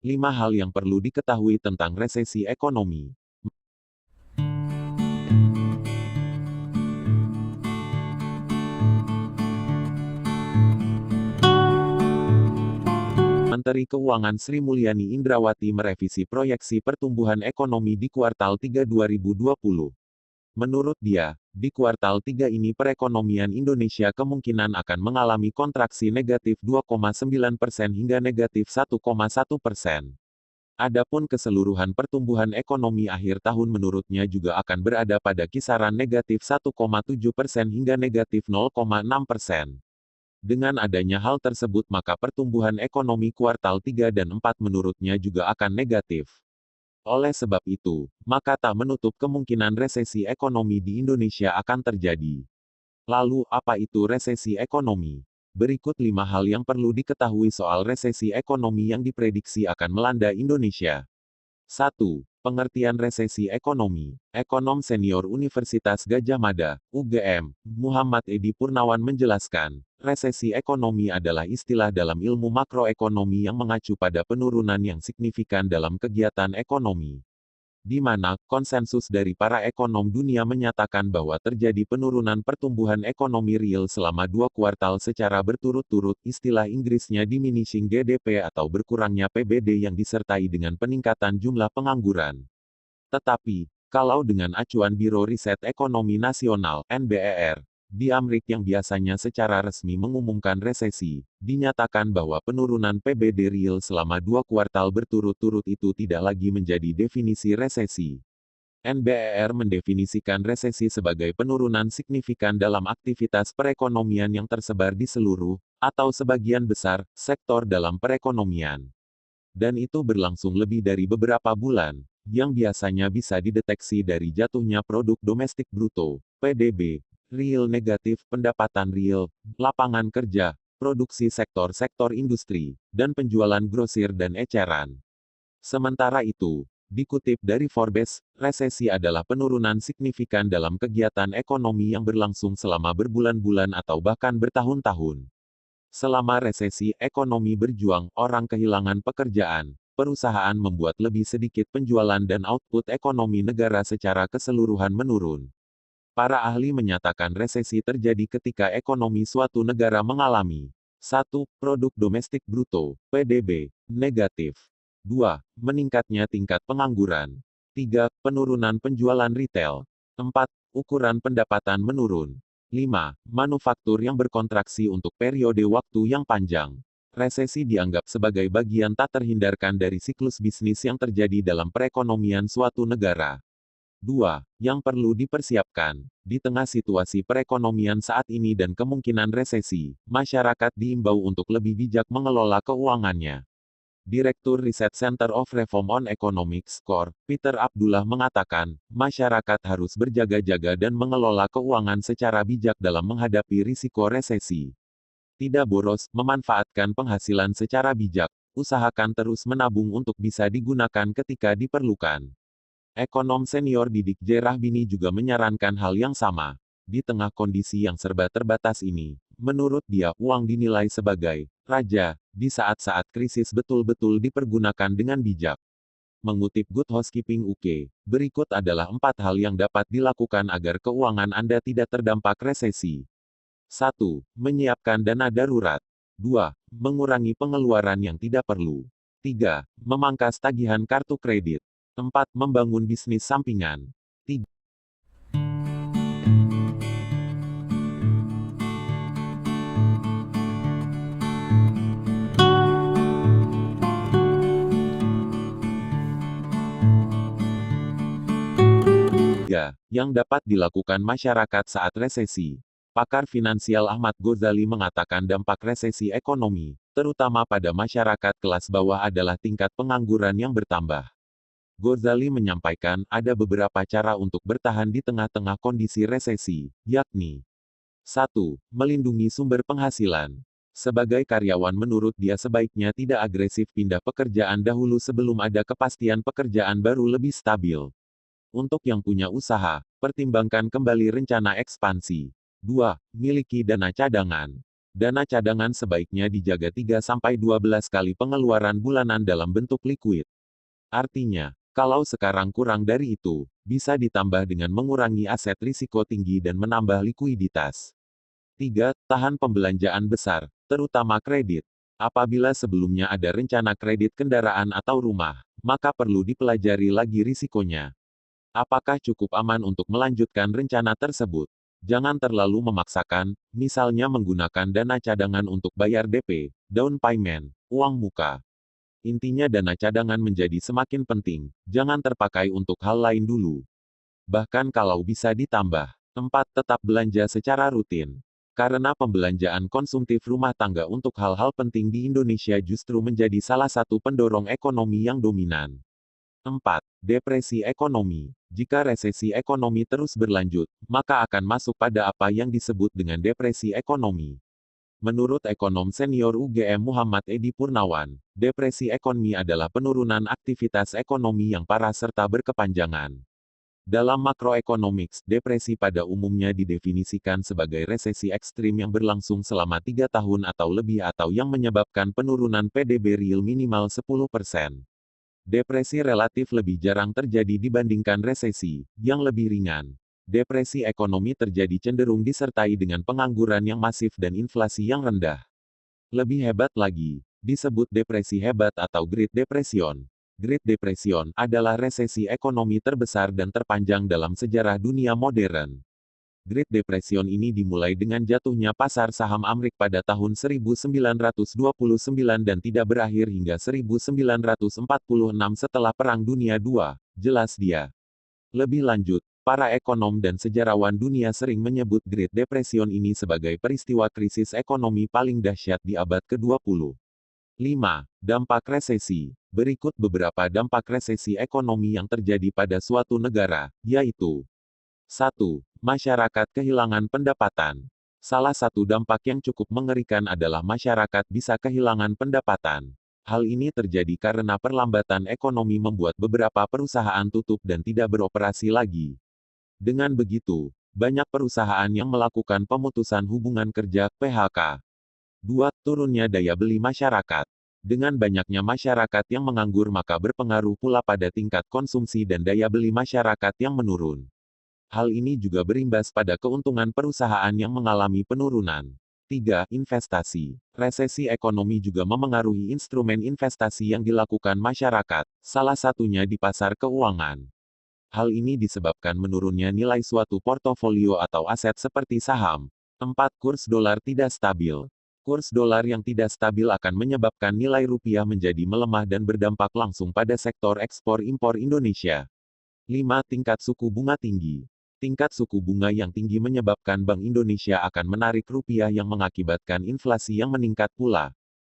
5 hal yang perlu diketahui tentang resesi ekonomi. Menteri Keuangan Sri Mulyani Indrawati merevisi proyeksi pertumbuhan ekonomi di kuartal 3 2020. Menurut dia, di kuartal 3 ini perekonomian Indonesia kemungkinan akan mengalami kontraksi negatif 2,9% hingga negatif 1,1%. Adapun keseluruhan pertumbuhan ekonomi akhir tahun menurutnya juga akan berada pada kisaran negatif 1,7% hingga negatif 0,6%. Dengan adanya hal tersebut maka pertumbuhan ekonomi kuartal 3 dan 4 menurutnya juga akan negatif. Oleh sebab itu, maka tak menutup kemungkinan resesi ekonomi di Indonesia akan terjadi. Lalu, apa itu resesi ekonomi? Berikut 5 hal yang perlu diketahui soal resesi ekonomi yang diprediksi akan melanda Indonesia. 1. Pengertian resesi ekonomi. Ekonom senior Universitas Gadjah Mada, UGM, Muhammad Edi Purnawan menjelaskan, resesi ekonomi adalah istilah dalam ilmu makroekonomi yang mengacu pada penurunan yang signifikan dalam kegiatan ekonomi. Di mana konsensus dari para ekonom dunia menyatakan bahwa terjadi penurunan pertumbuhan ekonomi real selama 2 kuartal secara berturut-turut, istilah Inggrisnya diminishing GDP atau berkurangnya PBD yang disertai dengan peningkatan jumlah pengangguran. Tetapi, kalau dengan acuan Biro Riset Ekonomi Nasional (NBER), di Amerika yang biasanya secara resmi mengumumkan resesi, dinyatakan bahwa penurunan PBD real selama 2 kuartal berturut-turut itu tidak lagi menjadi definisi resesi. NBER mendefinisikan resesi sebagai penurunan signifikan dalam aktivitas perekonomian yang tersebar di seluruh, atau sebagian besar, sektor dalam perekonomian. Dan itu berlangsung lebih dari beberapa bulan, yang biasanya bisa dideteksi dari jatuhnya produk domestik bruto, PDB, real negatif, pendapatan real, lapangan kerja, produksi sektor-sektor industri, dan penjualan grosir dan eceran. Sementara itu, dikutip dari Forbes, resesi adalah penurunan signifikan dalam kegiatan ekonomi yang berlangsung selama berbulan-bulan atau bahkan bertahun-tahun. Selama resesi ekonomi berjuang, orang kehilangan pekerjaan, perusahaan membuat lebih sedikit penjualan dan output ekonomi negara secara keseluruhan menurun. Para ahli menyatakan resesi terjadi ketika ekonomi suatu negara mengalami 1. Produk domestik bruto, PDB, negatif. 2. Meningkatnya tingkat pengangguran. 3. Penurunan penjualan retail. 4. Ukuran pendapatan menurun. 5. Manufaktur yang berkontraksi untuk periode waktu yang panjang. Resesi dianggap sebagai bagian tak terhindarkan dari siklus bisnis yang terjadi dalam perekonomian suatu negara. 2. Yang perlu dipersiapkan. Di tengah situasi perekonomian saat ini dan kemungkinan resesi, masyarakat diimbau untuk lebih bijak mengelola keuangannya. Direktur Riset Center of Reform on Economics, (CORE), Peter Abdullah mengatakan, masyarakat harus berjaga-jaga dan mengelola keuangan secara bijak dalam menghadapi risiko resesi. Tidak boros, memanfaatkan penghasilan secara bijak, usahakan terus menabung untuk bisa digunakan ketika diperlukan. Ekonom senior Didik J. Rahbini juga menyarankan hal yang sama. Di tengah kondisi yang serba terbatas ini, menurut dia, uang dinilai sebagai raja di saat-saat krisis betul-betul dipergunakan dengan bijak. Mengutip Good Housekeeping UK, berikut adalah 4 hal yang dapat dilakukan agar keuangan Anda tidak terdampak resesi. 1. Menyiapkan dana darurat. 2. Mengurangi pengeluaran yang tidak perlu. 3. Memangkas tagihan kartu kredit. 4. Membangun bisnis sampingan. 3. Yang dapat dilakukan masyarakat saat resesi. Pakar finansial Ahmad Ghazali mengatakan dampak resesi ekonomi, terutama pada masyarakat kelas bawah adalah tingkat pengangguran yang bertambah. Ghazali menyampaikan, ada beberapa cara untuk bertahan di tengah-tengah kondisi resesi, yakni 1. Melindungi sumber penghasilan. Sebagai karyawan menurut dia sebaiknya tidak agresif pindah pekerjaan dahulu sebelum ada kepastian pekerjaan baru lebih stabil. Untuk yang punya usaha, pertimbangkan kembali rencana ekspansi. 2. Miliki dana cadangan. Dana cadangan sebaiknya dijaga 3-12 kali pengeluaran bulanan dalam bentuk likuid. Artinya, kalau sekarang kurang dari itu, bisa ditambah dengan mengurangi aset risiko tinggi dan menambah likuiditas. 3. Tahan pembelanjaan besar, terutama kredit. Apabila sebelumnya ada rencana kredit kendaraan atau rumah, maka perlu dipelajari lagi risikonya. Apakah cukup aman untuk melanjutkan rencana tersebut? Jangan terlalu memaksakan, misalnya menggunakan dana cadangan untuk bayar DP, down payment, uang muka. Intinya dana cadangan menjadi semakin penting, jangan terpakai untuk hal lain dulu. Bahkan kalau bisa ditambah. 4. Tetap belanja secara rutin. Karena pembelanjaan konsumtif rumah tangga untuk hal-hal penting di Indonesia justru menjadi salah satu pendorong ekonomi yang dominan. 4. Depresi ekonomi. Jika resesi ekonomi terus berlanjut, maka akan masuk pada apa yang disebut dengan depresi ekonomi. Menurut ekonom senior UGM Muhammad Edi Purnawan, depresi ekonomi adalah penurunan aktivitas ekonomi yang parah serta berkepanjangan. Dalam makroekonomics, depresi pada umumnya didefinisikan sebagai resesi ekstrim yang berlangsung selama 3 tahun atau lebih atau yang menyebabkan penurunan PDB real minimal 10%. Depresi relatif lebih jarang terjadi dibandingkan resesi, yang lebih ringan. Depresi ekonomi terjadi cenderung disertai dengan pengangguran yang masif dan inflasi yang rendah. Lebih hebat lagi, disebut depresi hebat atau Great Depression. Great Depression adalah resesi ekonomi terbesar dan terpanjang dalam sejarah dunia modern. Great Depression ini dimulai dengan jatuhnya pasar saham Amerika pada tahun 1929 dan tidak berakhir hingga 1946 setelah Perang Dunia II, jelas dia. Lebih lanjut, para ekonom dan sejarawan dunia sering menyebut Great Depression ini sebagai peristiwa krisis ekonomi paling dahsyat di abad ke-20. 5. Dampak resesi. Berikut beberapa dampak resesi ekonomi yang terjadi pada suatu negara, yaitu 1. Masyarakat kehilangan pendapatan. Salah satu dampak yang cukup mengerikan adalah masyarakat bisa kehilangan pendapatan. Hal ini terjadi karena perlambatan ekonomi membuat beberapa perusahaan tutup dan tidak beroperasi lagi. Dengan begitu, banyak perusahaan yang melakukan pemutusan hubungan kerja (PHK). 2. Turunnya daya beli masyarakat. Dengan banyaknya masyarakat yang menganggur maka berpengaruh pula pada tingkat konsumsi dan daya beli masyarakat yang menurun. Hal ini juga berimbas pada keuntungan perusahaan yang mengalami penurunan. 3. Investasi. Resesi ekonomi juga memengaruhi instrumen investasi yang dilakukan masyarakat, salah satunya di pasar keuangan. Hal ini disebabkan menurunnya nilai suatu portofolio atau aset seperti saham. 4. Kurs dolar tidak stabil. Kurs dolar yang tidak stabil akan menyebabkan nilai rupiah menjadi melemah dan berdampak langsung pada sektor ekspor-impor Indonesia. 5. Tingkat suku bunga tinggi. Tingkat suku bunga yang tinggi menyebabkan Bank Indonesia akan menarik rupiah yang mengakibatkan inflasi yang meningkat pula.